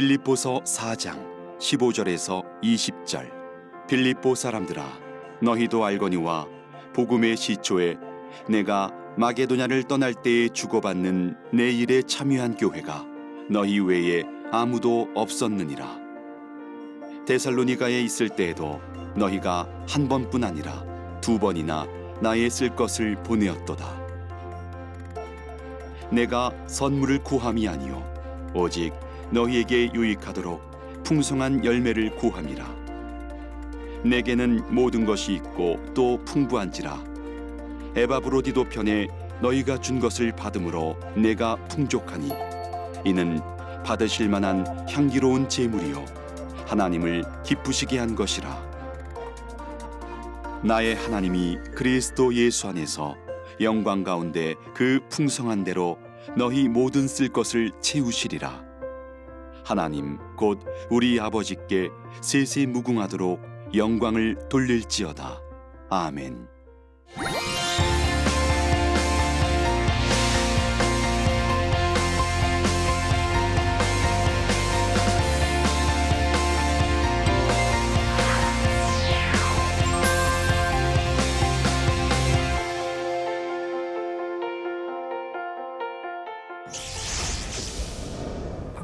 빌립보서 4장 15절에서 20절. 빌립보 사람들아, 너희도 알거니와 복음의 시초에 내가 마게도냐를 떠날 때에 주고받는 내 일에 참여한 교회가 너희 외에 아무도 없었느니라. 데살로니가에 있을 때에도 너희가 한 번뿐 아니라 두 번이나 나의 쓸 것을 보내었도다. 내가 선물을 구함이 아니요 오직 너희에게 유익하도록 풍성한 열매를 구함이라. 내게는 모든 것이 있고 또 풍부한지라. 에바브로디도 편에 너희가 준 것을 받음으로 내가 풍족하니 이는 받으실 만한 향기로운 제물이요 하나님을 기쁘시게 한 것이라. 나의 하나님이 그리스도 예수 안에서 영광 가운데 그 풍성한 대로 너희 모든 쓸 것을 채우시리라. 하나님 곧 우리 아버지께 세세 무궁하도록 영광을 돌릴지어다. 아멘.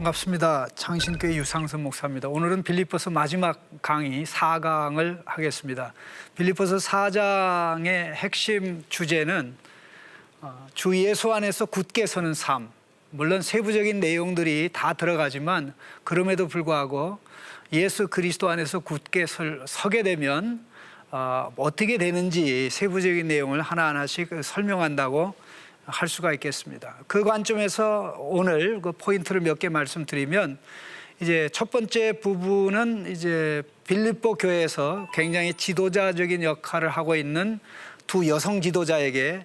반갑습니다. 창신교회 유상선 목사입니다. 오늘은 빌립보서 마지막 강의 4강을 하겠습니다. 빌립보서 4장의 핵심 주제는 주 예수 안에서 굳게 서는 삶. 물론 세부적인 내용들이 다 들어가지만 그럼에도 불구하고 예수 그리스도 안에서 굳게 서게 되면 어떻게 되는지 세부적인 내용을 하나하나씩 설명한다고 할 수가 있겠습니다. 그 관점에서 오늘 그 포인트를 몇 개 말씀드리면, 이제 첫 번째 부분은 이제 빌립보 교회에서 굉장히 지도자적인 역할을 하고 있는 두 여성 지도자에게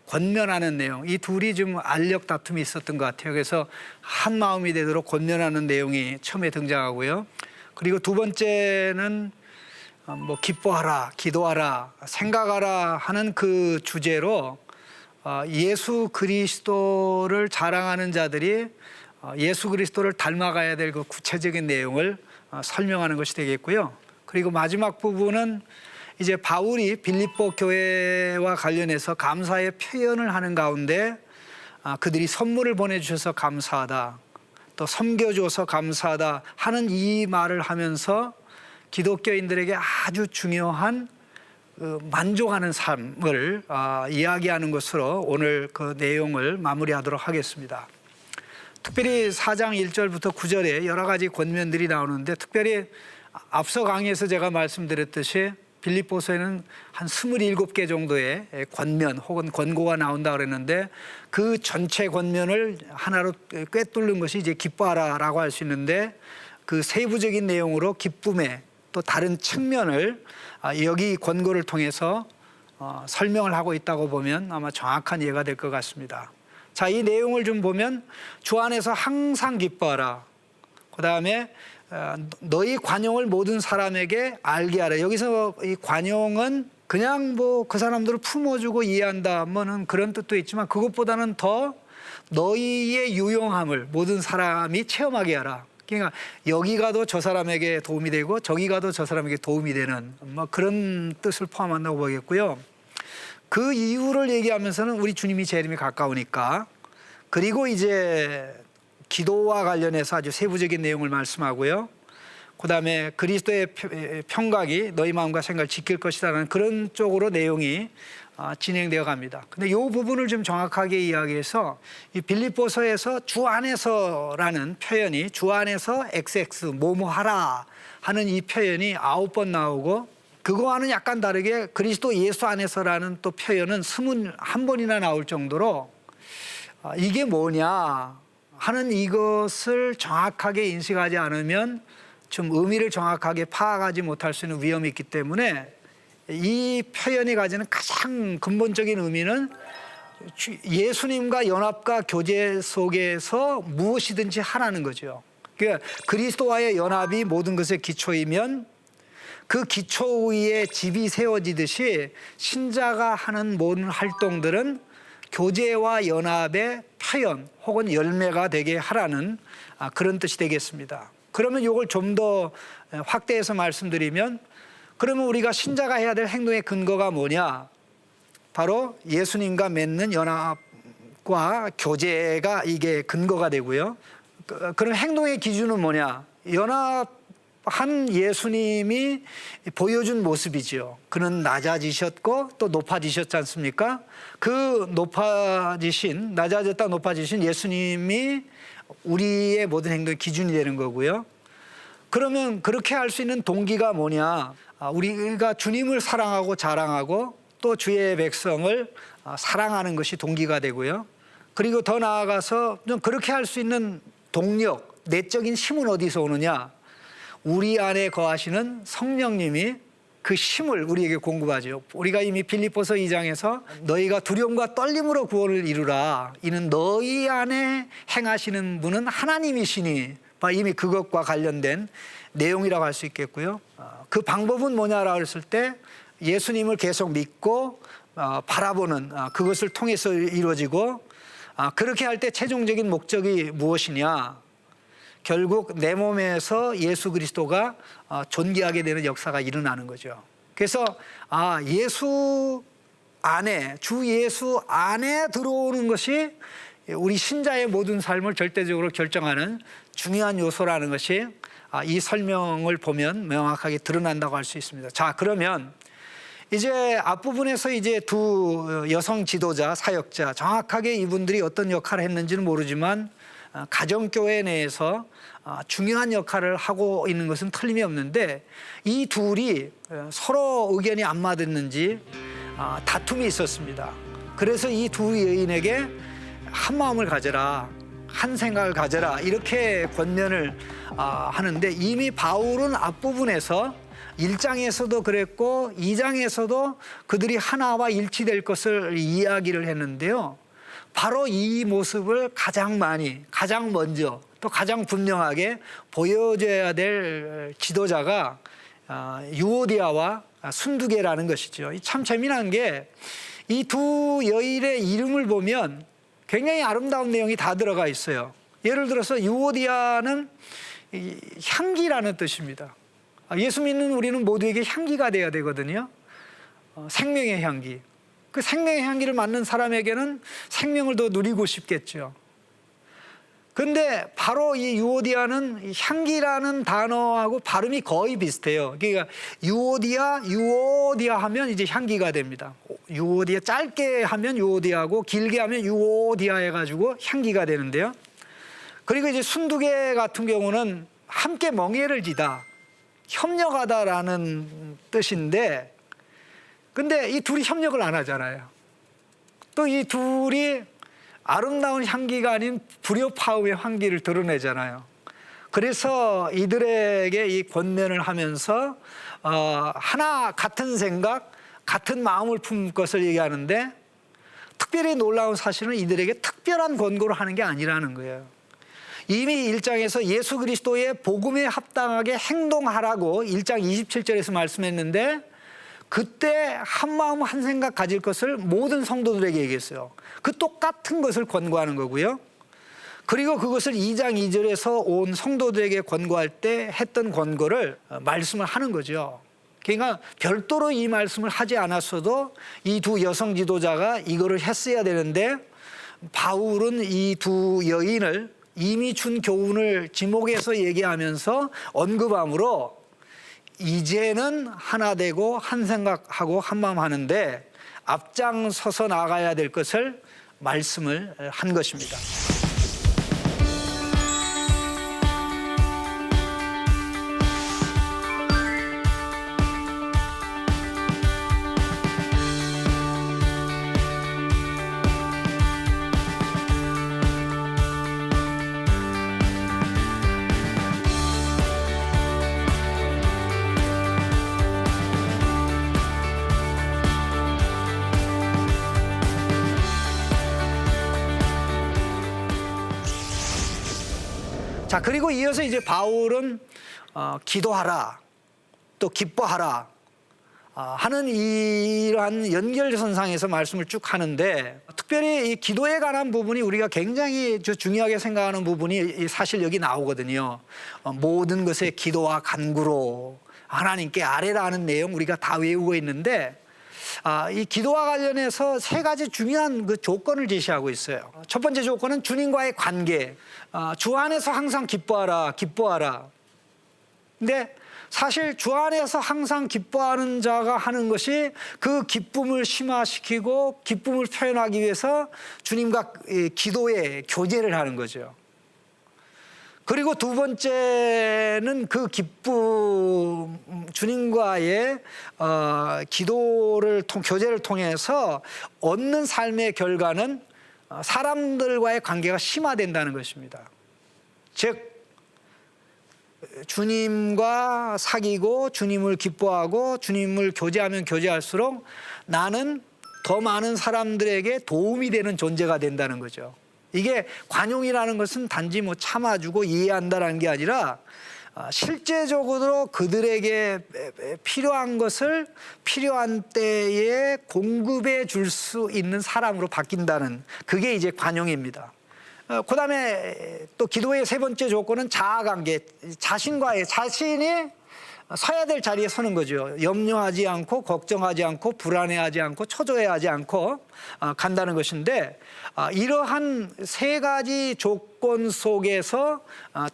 권면하는 내용, 이 둘이 좀 알력 다툼이 있었던 것 같아요. 그래서 한 마음이 되도록 권면하는 내용이 처음에 등장하고요. 그리고 두 번째는 기뻐하라, 기도하라, 생각하라 하는 그 주제로 예수 그리스도를 자랑하는 자들이 예수 그리스도를 닮아가야 될 그 구체적인 내용을 설명하는 것이 되겠고요. 그리고 마지막 부분은 이제 바울이 빌립보 교회와 관련해서 감사의 표현을 하는 가운데 그들이 선물을 보내주셔서 감사하다, 또 섬겨줘서 감사하다 하는 이 말을 하면서 기독교인들에게 아주 중요한 만족하는 삶을 이야기하는 것으로 오늘 그 내용을 마무리하도록 하겠습니다. 특별히 4장 1절부터 9절에 여러 가지 권면들이 나오는데, 특별히 앞서 강의에서 제가 말씀드렸듯이 빌립보서에는 한 27개 정도의 권면 혹은 권고가 나온다고 그랬는데, 그 전체 권면을 하나로 꿰뚫는 것이 이제 기뻐하라라고 할 수 있는데, 그 세부적인 내용으로 기쁨의 또 다른 측면을 여기 권고를 통해서 설명을 하고 있다고 보면 아마 정확한 이해가 될 것 같습니다. 자, 이 내용을 좀 보면 주 안에서 항상 기뻐하라. 그 다음에 너희 관용을 모든 사람에게 알게 하라. 여기서 이 관용은 그냥 그 사람들을 품어주고 이해한다 뭐는 그런 뜻도 있지만, 그것보다는 더 너희의 유용함을 모든 사람이 체험하게 하라. 그러니까 여기 가도 저 사람에게 도움이 되고 저기 가도 저 사람에게 도움이 되는 그런 뜻을 포함한다고 보겠고요. 그 이유를 얘기하면서는 우리 주님이 재림이 가까우니까, 그리고 이제 기도와 관련해서 아주 세부적인 내용을 말씀하고요. 그 다음에 그리스도의 평각이 너희 마음과 생각을 지킬 것이라는 그런 쪽으로 내용이 진행되어 갑니다. 근데 이 부분을 좀 정확하게 이야기해서 이 빌립보서에서 주 안에서라는 표현이 주 안에서 XX 뭐뭐하라 하는 이 표현이 9번 나오고, 그거와는 약간 다르게 그리스도 예수 안에서라는 또 표현은 21번이나 나올 정도로 이게 뭐냐 하는 이것을 정확하게 인식하지 않으면 좀 의미를 정확하게 파악하지 못할 수 있는 위험이 있기 때문에, 이 표현이 가지는 가장 근본적인 의미는 예수님과 연합과 교제 속에서 무엇이든지 하라는 거죠. 그러니까 그리스도와의 연합이 모든 것의 기초이면 그 기초 위에 집이 세워지듯이 신자가 하는 모든 활동들은 교제와 연합의 표현 혹은 열매가 되게 하라는 그런 뜻이 되겠습니다. 그러면 이걸 좀 더 확대해서 말씀드리면, 그러면 우리가 신자가 해야 될 행동의 근거가 뭐냐? 바로 예수님과 맺는 연합과 교제가 이게 근거가 되고요. 그럼 행동의 기준은 뭐냐? 연합한 예수님이 보여준 모습이지요. 그는 낮아지셨고 또 높아지셨지 않습니까? 그 낮아졌다 높아지신 예수님이 우리의 모든 행동의 기준이 되는 거고요. 그러면 그렇게 할 수 있는 동기가 뭐냐? 우리가 주님을 사랑하고 자랑하고 또 주의 백성을 사랑하는 것이 동기가 되고요. 그리고 더 나아가서 좀 그렇게 할 수 있는 동력, 내적인 힘은 어디서 오느냐? 우리 안에 거하시는 성령님이 그 힘을 우리에게 공급하죠. 우리가 이미 빌립보서 2장에서 너희가 두려움과 떨림으로 구원을 이루라. 이는 너희 안에 행하시는 분은 하나님이시니, 이미 그것과 관련된 내용이라고 할 수 있겠고요. 그 방법은 뭐냐라고 했을 때 예수님을 계속 믿고 바라보는 그것을 통해서 이루어지고, 그렇게 할 때 최종적인 목적이 무엇이냐? 결국 내 몸에서 예수 그리스도가 존귀하게 되는 역사가 일어나는 거죠. 그래서 예수 안에, 주 예수 안에 들어오는 것이 우리 신자의 모든 삶을 절대적으로 결정하는 중요한 요소라는 것이 이 설명을 보면 명확하게 드러난다고 할 수 있습니다. 자, 그러면 이제 앞부분에서 이제 두 여성 지도자, 사역자, 정확하게 이분들이 어떤 역할을 했는지는 모르지만 가정교회 내에서 중요한 역할을 하고 있는 것은 틀림이 없는데, 이 둘이 서로 의견이 안 맞았는지 다툼이 있었습니다. 그래서 이 두 여인에게 한 마음을 가져라, 한 생각을 가져라, 이렇게 권면을 하는데, 이미 바울은 앞부분에서 1장에서도 그랬고 2장에서도 그들이 하나와 일치될 것을 이야기를 했는데요. 바로 이 모습을 가장 많이, 가장 먼저, 또 가장 분명하게 보여줘야 될 지도자가 유오디아와 순두계라는 것이죠. 참 재미난 게 이 두 여인의 이름을 보면 굉장히 아름다운 내용이 다 들어가 있어요. 예를 들어서 유오디아는 향기라는 뜻입니다. 예수 믿는 우리는 모두에게 향기가 돼야 되거든요. 생명의 향기. 그 생명의 향기를 맡는 사람에게는 생명을 더 누리고 싶겠죠. 그런데 바로 이 유오디아는 향기라는 단어하고 발음이 거의 비슷해요. 그러니까 유오디아 하면 이제 향기가 됩니다. 유오디아, 짧게 하면 유오디아고 길게 하면 유오디아 해가지고 향기가 되는데요. 그리고 이제 순두계 같은 경우는 함께 멍에를 지다, 협력하다라는 뜻인데, 근데 이 둘이 협력을 안 하잖아요. 또 이 둘이 아름다운 향기가 아닌 불협화음의 향기를 드러내잖아요. 그래서 이들에게 이 권면을 하면서 하나 같은 생각, 같은 마음을 품 것을 얘기하는데, 특별히 놀라운 사실은 이들에게 특별한 권고를 하는 게 아니라는 거예요. 이미 1장에서 예수 그리스도의 복음에 합당하게 행동하라고 1장 27절에서 말씀했는데, 그때 한 마음 한 생각 가질 것을 모든 성도들에게 얘기했어요. 그 똑같은 것을 권고하는 거고요. 그리고 그것을 2장 2절에서 온 성도들에게 권고할 때 했던 권고를 말씀을 하는 거죠. 그러니까 별도로 이 말씀을 하지 않았어도 이 두 여성 지도자가 이거를 했어야 되는데, 바울은 이 두 여인을 이미 준 교훈을 지목해서 얘기하면서 언급함으로 이제는 하나 되고 한 생각하고 한 마음 하는데 앞장서서 나가야 될 것을 말씀을 한 것입니다. 자, 그리고 이어서 이제 바울은 기도하라, 또 기뻐하라, 하는 이러한 연결선상에서 말씀을 쭉 하는데, 특별히 이 기도에 관한 부분이 우리가 굉장히 중요하게 생각하는 부분이 사실 여기 나오거든요. 모든 것에 기도와 간구로 하나님께 아뢰라는 내용 우리가 다 외우고 있는데, 이 기도와 관련해서 세 가지 중요한 그 조건을 제시하고 있어요. 첫 번째 조건은 주님과의 관계. 주 안에서 항상 기뻐하라, 기뻐하라. 근데 사실 주 안에서 항상 기뻐하는 자가 하는 것이 그 기쁨을 심화시키고 기쁨을 표현하기 위해서 주님과 기도의 교제를 하는 거죠. 그리고 두 번째는 그 기쁨, 주님과의 기도를 교제를 통해서 얻는 삶의 결과는 사람들과의 관계가 심화된다는 것입니다. 즉 주님과 사귀고 주님을 기뻐하고 주님을 교제하면 교제할수록 나는 더 많은 사람들에게 도움이 되는 존재가 된다는 거죠. 이게 관용이라는 것은 단지 뭐 참아주고 이해한다는 게 아니라 실제적으로 그들에게 필요한 것을 필요한 때에 공급해 줄 수 있는 사람으로 바뀐다는, 그게 이제 관용입니다. 그 다음에 또 기도의 세 번째 조건은 자아관계, 자신이 서야 될 자리에 서는 거죠. 염려하지 않고 걱정하지 않고 불안해하지 않고 초조해하지 않고 간다는 것인데, 이러한 세 가지 조건 속에서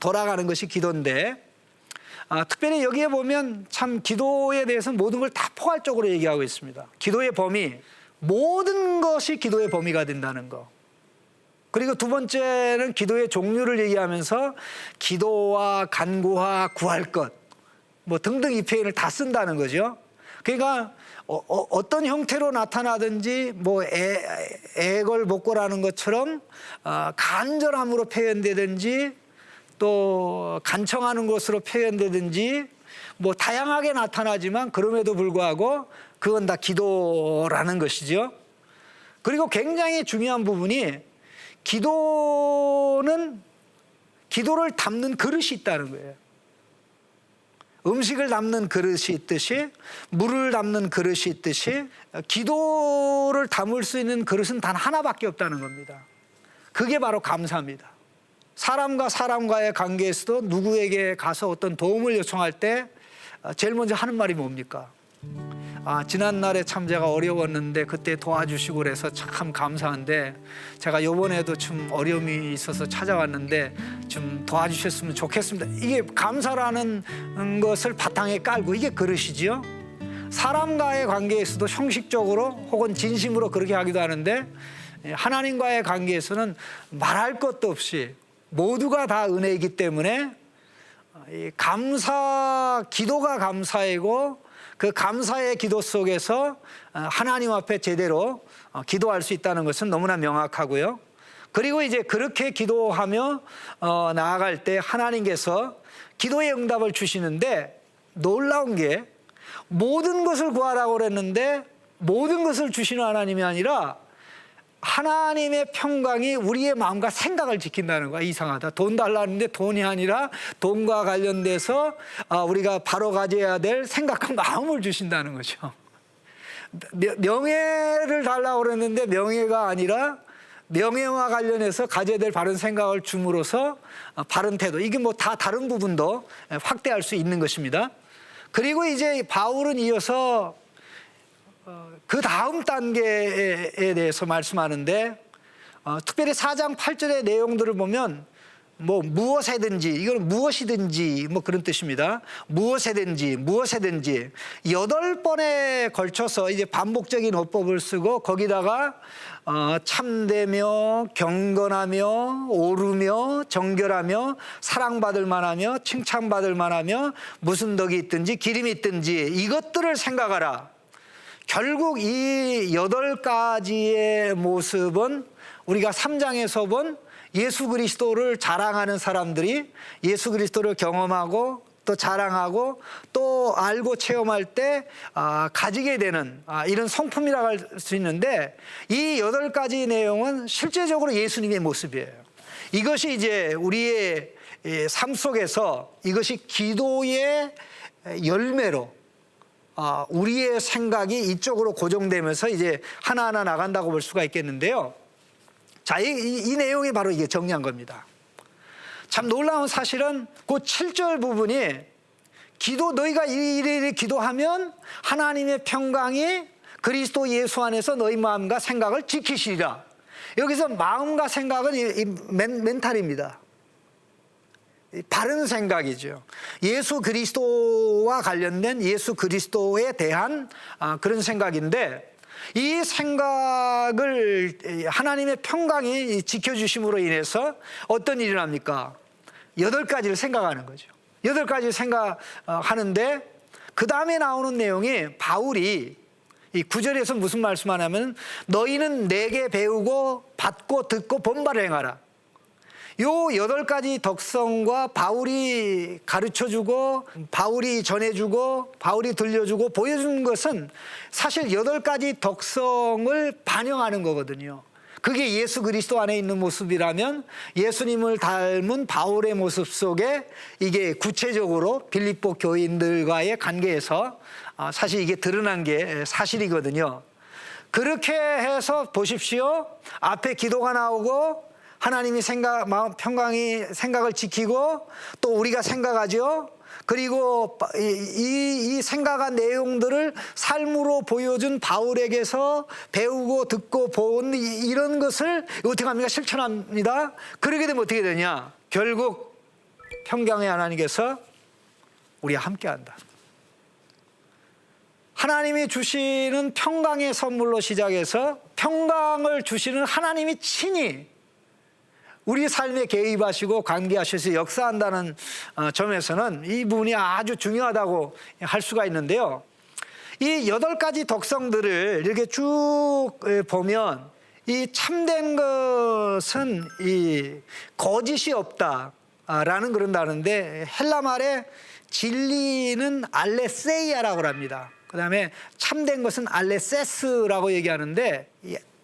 돌아가는 것이 기도인데, 특별히 여기에 보면 참 기도에 대해서는 모든 걸 다 포괄적으로 얘기하고 있습니다. 기도의 범위, 모든 것이 기도의 범위가 된다는 거. 그리고 두 번째는 기도의 종류를 얘기하면서 기도와 간구와 구할 것 뭐 등등 이 표현을 다 쓴다는 거죠. 그러니까 어떤 형태로 나타나든지 뭐 애걸복걸하는 것처럼 간절함으로 표현되든지 또 간청하는 것으로 표현되든지 뭐 다양하게 나타나지만 그럼에도 불구하고 그건 다 기도라는 것이죠. 그리고 굉장히 중요한 부분이 기도를 담는 그릇이 있다는 거예요. 음식을 담는 그릇이 있듯이 물을 담는 그릇이 있듯이 기도를 담을 수 있는 그릇은 단 하나밖에 없다는 겁니다. 그게 바로 감사입니다. 사람과 사람과의 관계에서도 누구에게 가서 어떤 도움을 요청할 때 제일 먼저 하는 말이 뭡니까? 지난날에 참 제가 어려웠는데 그때 도와주시고 그래서 참 감사한데 제가 이번에도 좀 어려움이 있어서 찾아왔는데 좀 도와주셨으면 좋겠습니다. 이게 감사라는 것을 바탕에 깔고 이게 그릇이지요. 사람과의 관계에서도 형식적으로 혹은 진심으로 그렇게 하기도 하는데, 하나님과의 관계에서는 말할 것도 없이 모두가 다 은혜이기 때문에 기도가 감사이고 그 감사의 기도 속에서 하나님 앞에 제대로 기도할 수 있다는 것은 너무나 명확하고요. 그리고 이제 그렇게 기도하며 나아갈 때 하나님께서 기도의 응답을 주시는데, 놀라운 게 모든 것을 구하라고 그랬는데 모든 것을 주시는 하나님이 아니라 하나님의 평강이 우리의 마음과 생각을 지킨다는 거야. 이상하다. 돈 달라는데 돈이 아니라 돈과 관련돼서 우리가 바로 가져야 될 생각과 마음을 주신다는 거죠. 명예를 달라고 그랬는데 명예가 아니라 명예와 관련해서 가져야 될 바른 생각을 줌으로써 바른 태도, 이게 뭐 다 다른 부분도 확대할 수 있는 것입니다. 그리고 이제 바울은 이어서 그 다음 단계에 대해서 말씀하는데, 특별히 4장 8절의 내용들을 보면 뭐 무엇이든지, 이건 무엇이든지 뭐 그런 뜻입니다. 무엇이든지 8번에 걸쳐서 이제 반복적인 어법을 쓰고 거기다가 참되며 경건하며 오르며 정결하며 사랑받을 만하며 칭찬받을 만하며 무슨 덕이 있든지 기림이 있든지 이것들을 생각하라. 결국 이 8가지의 모습은 우리가 3장에서 본 예수 그리스도를 자랑하는 사람들이 예수 그리스도를 경험하고 또 자랑하고 또 알고 체험할 때 가지게 되는 이런 성품이라고 할 수 있는데, 이 8가지 내용은 실제적으로 예수님의 모습이에요. 이것이 이제 우리의 삶 속에서 이것이 기도의 열매로 우리의 생각이 이쪽으로 고정되면서 이제 하나하나 나간다고 볼 수가 있겠는데요. 자, 이 내용이 바로 이게 정리한 겁니다. 참 놀라운 사실은 그 7절 부분이 너희가 이리 기도하면 하나님의 평강이 그리스도 예수 안에서 너희 마음과 생각을 지키시리라. 여기서 마음과 생각은 멘탈입니다. 바른 생각이죠. 예수 그리스도와 관련된 예수 그리스도에 대한 그런 생각인데, 이 생각을 하나님의 평강이 지켜주심으로 인해서 어떤 일이 납니까? 8가지를 생각하는 거죠. 8가지를 생각하는데, 그 다음에 나오는 내용이 바울이 이 9절에서 무슨 말씀하냐면, 너희는 내게 배우고 받고 듣고 본바를 행하라. 요 8가지 덕성과 바울이 가르쳐주고 바울이 전해주고 바울이 들려주고 보여주는 것은 사실 8가지 덕성을 반영하는 거거든요. 그게 예수 그리스도 안에 있는 모습이라면 예수님을 닮은 바울의 모습 속에 이게 구체적으로 빌립보 교인들과의 관계에서 사실 이게 드러난 게 사실이거든요. 그렇게 해서 보십시오. 앞에 기도가 나오고 하나님이 마음 평강이 생각을 지키고 또 우리가 생각하죠. 그리고 이 생각한 내용들을 삶으로 보여준 바울에게서 배우고 듣고 본 이런 것을 어떻게 합니까? 실천합니다. 그러게 되면 어떻게 되냐? 결국 평강의 하나님께서 우리와 함께한다. 하나님이 주시는 평강의 선물로 시작해서 평강을 주시는 하나님이 친히 우리 삶에 개입하시고 관계하셔서 역사한다는 점에서는 이 부분이 아주 중요하다고 할 수가 있는데요. 이 8가지 덕성들을 이렇게 쭉 보면 이 참된 것은 이 거짓이 없다라는 그런다는데, 헬라 말에 진리는 알레세이아라고 합니다. 그 다음에 참된 것은 알레세스라고 얘기하는데,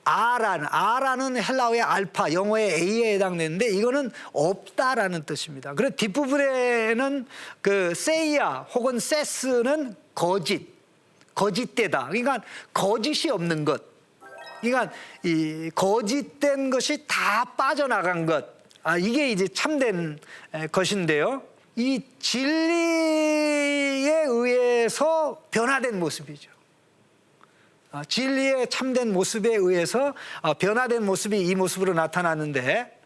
아라는 헬라어의 알파, 영어의 A에 해당되는데 이거는 없다라는 뜻입니다. 그래서 뒷부분에는 그 세이아 혹은 세스는 거짓되다. 그러니까 거짓이 없는 것. 그러니까 이 거짓된 것이 다 빠져나간 것. 이게 이제 참된 것인데요. 이 진리에 의해서 변화된 모습이죠. 진리의 참된 모습에 의해서 변화된 모습이 이 모습으로 나타났는데,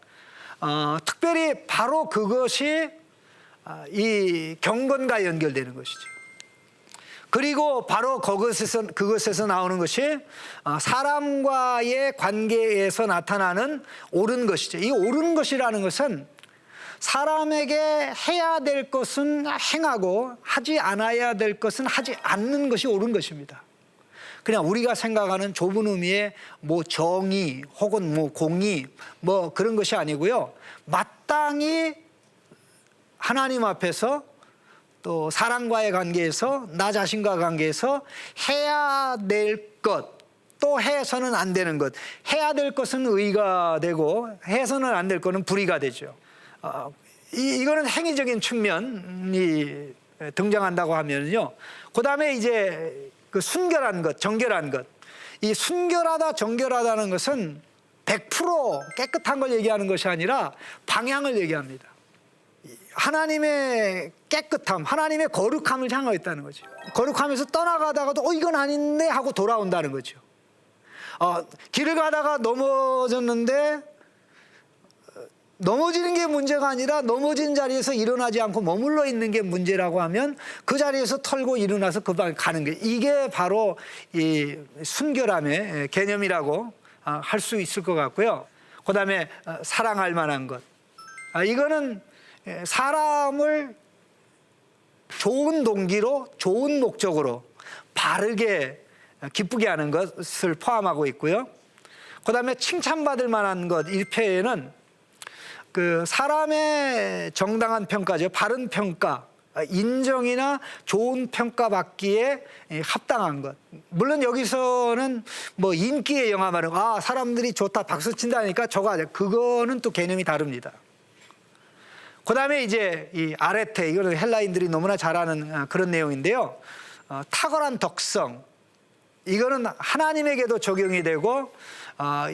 특별히 바로 그것이 이 경건과 연결되는 것이죠. 그리고 바로 그것에서 나오는 것이 사람과의 관계에서 나타나는 옳은 것이죠. 이 옳은 것이라는 것은 사람에게 해야 될 것은 행하고 하지 않아야 될 것은 하지 않는 것이 옳은 것입니다. 그냥 우리가 생각하는 좁은 의미의 뭐 정의 혹은 뭐 공의 뭐 그런 것이 아니고요. 마땅히 하나님 앞에서 또 사람과의 관계에서 나 자신과 관계에서 해야 될 것, 또 해서는 안 되는 것. 해야 될 것은 의가 되고 해서는 안 될 것은 불의가 되죠. 이거는 행위적인 측면이 등장한다고 하면요. 그 다음에 이제 그 순결한 것, 정결한 것. 이 순결하다, 정결하다는 것은 100% 깨끗한 걸 얘기하는 것이 아니라 방향을 얘기합니다. 하나님의 깨끗함, 하나님의 거룩함을 향하고 있다는 거죠. 거룩하면서 떠나가다가도 이건 아닌데 하고 돌아온다는 거죠. 길을 가다가 넘어졌는데 넘어지는 게 문제가 아니라 넘어진 자리에서 일어나지 않고 머물러 있는 게 문제라고 하면 그 자리에서 털고 일어나서 그 방에 가는 게, 이게 바로 이 순결함의 개념이라고 할 수 있을 것 같고요. 그 다음에 사랑할 만한 것. 이거는 사람을 좋은 동기로 좋은 목적으로 바르게 기쁘게 하는 것을 포함하고 있고요. 그 다음에 칭찬받을 만한 것, 1편에는 그 사람의 정당한 평가죠. 바른 평가, 인정이나 좋은 평가 받기에 합당한 것. 물론 여기서는 뭐 인기의 영화 말은 사람들이 좋다 박수 친다니까 저거 하자. 그거는 또 개념이 다릅니다. 그 다음에 이제 이 아레테, 이거는 헬라인들이 너무나 잘 아는 그런 내용인데요. 탁월한 덕성, 이거는 하나님에게도 적용이 되고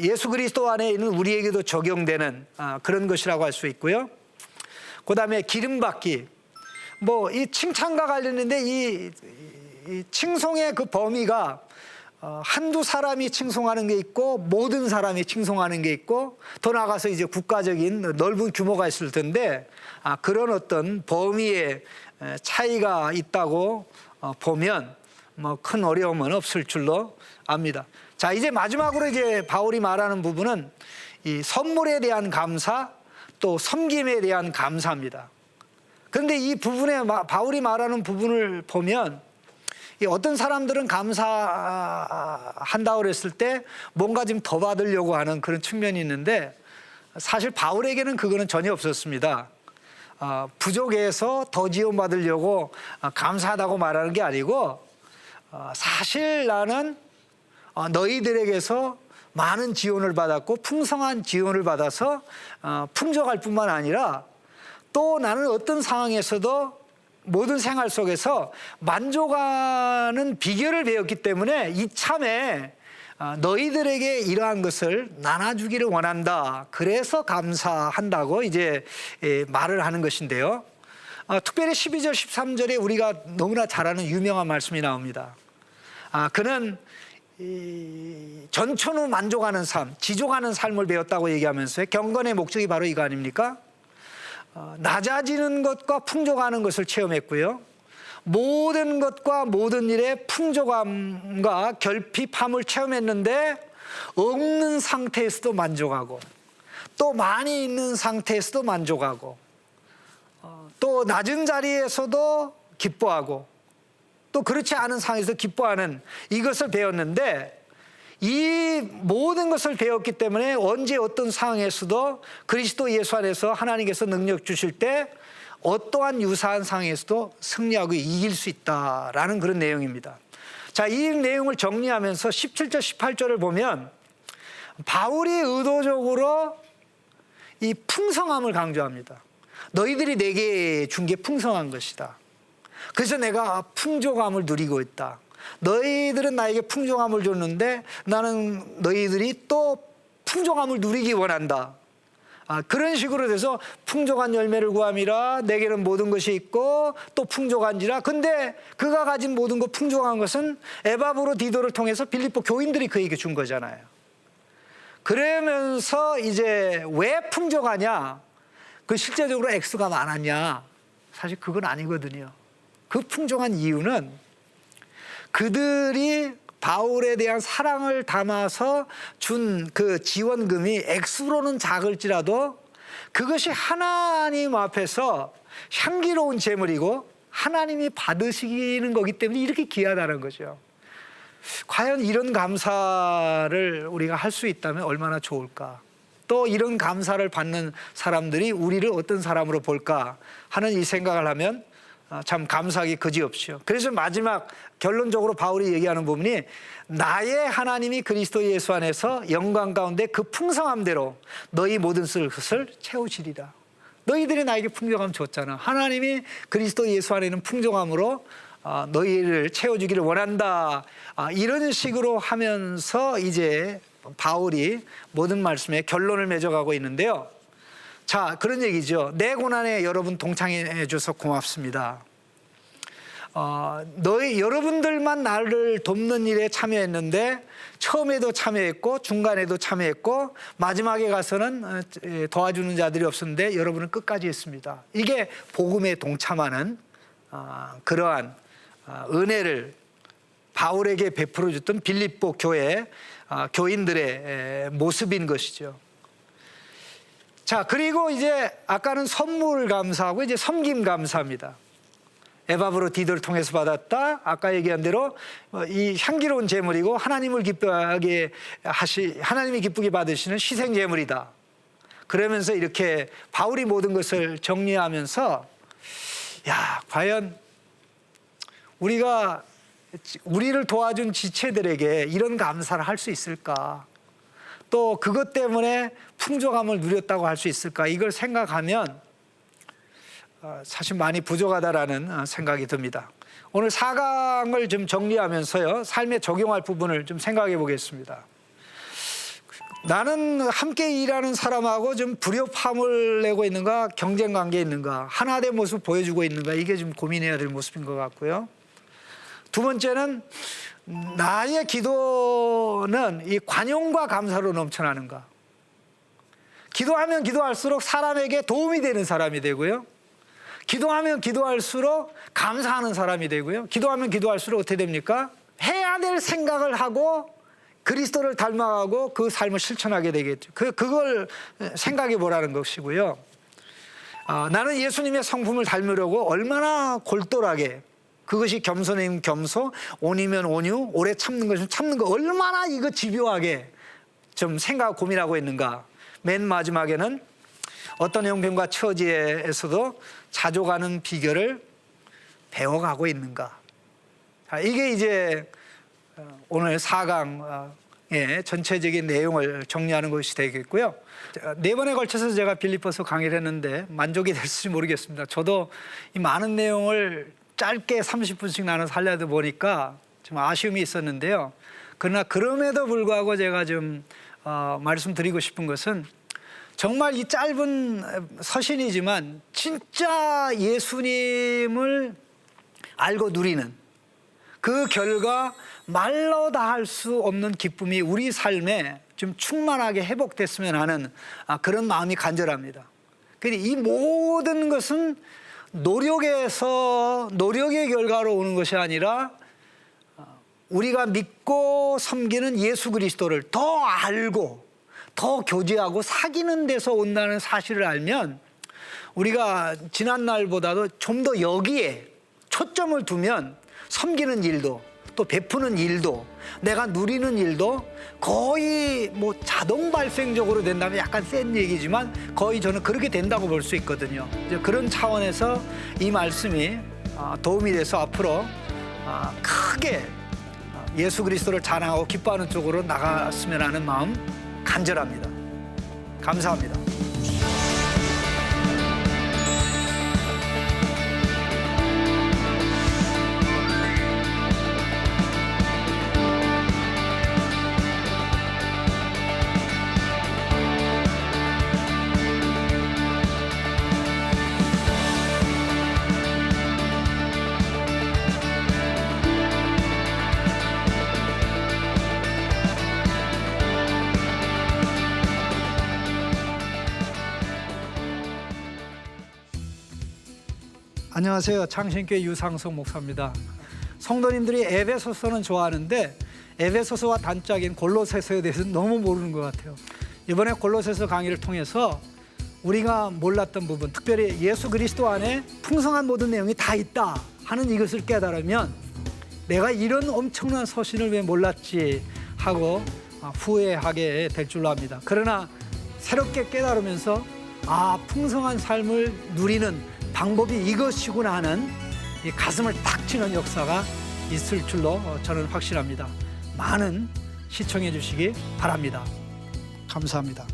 예수 그리스도 안에 있는 우리에게도 적용되는 그런 것이라고 할 수 있고요. 그다음에 기름받기, 뭐 이 칭찬과 관련인데 이 칭송의 그 범위가 한두 사람이 칭송하는 게 있고 모든 사람이 칭송하는 게 있고 더 나아가서 이제 국가적인 넓은 규모가 있을 텐데 그런 어떤 범위의 차이가 있다고 보면 뭐 큰 어려움은 없을 줄로 압니다. 자, 이제 마지막으로 이제 바울이 말하는 부분은 이 선물에 대한 감사, 또 섬김에 대한 감사입니다. 그런데 이 부분에 바울이 말하는 부분을 보면 어떤 사람들은 감사한다고 그랬을 때 뭔가 좀 더 받으려고 하는 그런 측면이 있는데 사실 바울에게는 그거는 전혀 없었습니다. 부족해서 더 지원받으려고 감사하다고 말하는 게 아니고 사실 나는 너희들에게서 많은 지원을 받았고 풍성한 지원을 받아서 풍족할 뿐만 아니라 또 나는 어떤 상황에서도 모든 생활 속에서 만족하는 비결을 배웠기 때문에 이참에 너희들에게 이러한 것을 나눠주기를 원한다. 그래서 감사한다고 이제 말을 하는 것인데요. 특별히 12절, 13절에 우리가 너무나 잘 아는 유명한 말씀이 나옵니다. 그는 전천후 만족하는 삶, 지족하는 삶을 배웠다고 얘기하면서 경건의 목적이 바로 이거 아닙니까? 낮아지는 것과 풍족하는 것을 체험했고요. 모든 것과 모든 일에 풍족함과 결핍함을 체험했는데 없는 상태에서도 만족하고 또 많이 있는 상태에서도 만족하고 또 낮은 자리에서도 기뻐하고 또 그렇지 않은 상황에서 기뻐하는 이것을 배웠는데 이 모든 것을 배웠기 때문에 언제 어떤 상황에서도 그리스도 예수 안에서 하나님께서 능력 주실 때 어떠한 유사한 상황에서도 승리하고 이길 수 있다라는 그런 내용입니다. 자, 이 내용을 정리하면서 17절, 18절을 보면 바울이 의도적으로 이 풍성함을 강조합니다. 너희들이 내게 준 게 풍성한 것이다. 그래서 내가 풍족함을 누리고 있다. 너희들은 나에게 풍족함을 줬는데 나는 너희들이 또 풍족함을 누리기 원한다. 그런 식으로 돼서 풍족한 열매를 구함이라 내게는 모든 것이 있고 또 풍족한지라. 근데 그가 가진 모든 것 풍족한 것은 에바브로 디도를 통해서 빌립보 교인들이 그에게 준 거잖아요. 그러면서 이제 왜 풍족하냐? 그 실제적으로 액수가 많았냐? 사실 그건 아니거든요. 그 풍족한 이유는 그들이 바울에 대한 사랑을 담아서 준 그 지원금이 액수로는 작을지라도 그것이 하나님 앞에서 향기로운 제물이고 하나님이 받으시는 거기 때문에 이렇게 귀하다는 거죠. 과연 이런 감사를 우리가 할 수 있다면 얼마나 좋을까? 또 이런 감사를 받는 사람들이 우리를 어떤 사람으로 볼까 하는 이 생각을 하면 참 감사하기 그지없죠. 그래서 마지막 결론적으로 바울이 얘기하는 부분이 나의 하나님이 그리스도 예수 안에서 영광 가운데 그 풍성함대로 너희 모든 것을 채우시리라. 너희들이 나에게 풍족함 줬잖아. 하나님이 그리스도 예수 안에는 풍족함으로 너희를 채워주기를 원한다. 이런 식으로 하면서 이제 바울이 모든 말씀에 결론을 맺어가고 있는데요. 자, 그런 얘기죠. 내 고난에 여러분 동참해 줘서 고맙습니다. 여러분들만 나를 돕는 일에 참여했는데 처음에도 참여했고 중간에도 참여했고 마지막에 가서는 도와주는 자들이 없었는데 여러분은 끝까지 했습니다. 이게 복음에 동참하는 그러한 은혜를 바울에게 베풀어 줬던 빌립보 교회 교인들의 모습인 것이죠. 자, 그리고 이제 아까는 선물 감사하고 이제 섬김 감사합니다. 에바브로 디도를 통해서 받았다. 아까 얘기한 대로 이 향기로운 제물이고 하나님을 기뻐하게 하나님이 기쁘게 받으시는 희생 제물이다. 그러면서 이렇게 바울이 모든 것을 정리하면서 야, 과연 우리를 도와준 지체들에게 이런 감사를 할 수 있을까? 또 그것 때문에 풍족함을 누렸다고 할 수 있을까? 이걸 생각하면 사실 많이 부족하다라는 생각이 듭니다. 오늘 4강을 좀 정리하면서요, 삶에 적용할 부분을 좀 생각해 보겠습니다. 나는 함께 일하는 사람하고 좀 불협화음을 내고 있는가, 경쟁 관계에 있는가, 하나 된 모습 보여주고 있는가, 이게 좀 고민해야 될 모습인 것 같고요. 두 번째는 나의 기도는 이 관용과 감사로 넘쳐나는가. 기도하면 기도할수록 사람에게 도움이 되는 사람이 되고요. 기도하면 기도할수록 감사하는 사람이 되고요. 기도하면 기도할수록 어떻게 됩니까? 해야 될 생각을 하고 그리스도를 닮아가고 그 삶을 실천하게 되겠죠. 그걸 생각해 보라는 것이고요. 나는 예수님의 성품을 닮으려고 얼마나 골똘하게, 그것이 겸손이면 겸손, 온이면 온유, 오래 참는 것이면 참는 거, 얼마나 이거 집요하게 좀 생각 고민하고 있는가. 맨 마지막에는 어떤 형편과 처지에서도 자족하는 비결을 배워가고 있는가. 이게 이제 오늘 4강의 전체적인 내용을 정리하는 것이 되겠고요. 4번에 걸쳐서 제가 빌립보서 강의를 했는데 만족이 됐을지 모르겠습니다. 저도 이 많은 내용을 짧게 30분씩 나눠서 하려다 보니까 좀 아쉬움이 있었는데요. 그러나 그럼에도 불구하고 제가 좀 말씀드리고 싶은 것은, 정말 이 짧은 서신이지만 진짜 예수님을 알고 누리는 그 결과 말로 다 할 수 없는 기쁨이 우리 삶에 좀 충만하게 회복됐으면 하는 그런 마음이 간절합니다. 그런데 이 모든 것은 노력의 결과로 오는 것이 아니라 우리가 믿고 섬기는 예수 그리스도를 더 알고 더 교제하고 사귀는 데서 온다는 사실을 알면, 우리가 지난 날보다도 좀 더 여기에 초점을 두면 섬기는 일도, 또 베푸는 일도, 내가 누리는 일도 거의 뭐 자동 발생적으로 된다면 약간 센 얘기지만 거의 저는 그렇게 된다고 볼 수 있거든요. 이제 그런 차원에서 이 말씀이 도움이 돼서 앞으로 크게 예수 그리스도를 자랑하고 기뻐하는 쪽으로 나갔으면 하는 마음 간절합니다. 감사합니다. 안녕하세요. 창신교회 유상석 목사입니다. 성도님들이 에베소서는 좋아하는데 에베소서와 단짝인 골로새서에 대해서는 너무 모르는 것 같아요. 이번에 골로새서 강의를 통해서 우리가 몰랐던 부분, 특별히 예수 그리스도 안에 풍성한 모든 내용이 다 있다 하는 이것을 깨달으면, 내가 이런 엄청난 서신을 왜 몰랐지 하고 후회하게 될 줄로 압니다. 그러나 새롭게 깨달으면서 풍성한 삶을 누리는 방법이 이것이구나 하는 이 가슴을 탁 치는 역사가 있을 줄로 저는 확신합니다. 많은 시청해 주시기 바랍니다. 감사합니다.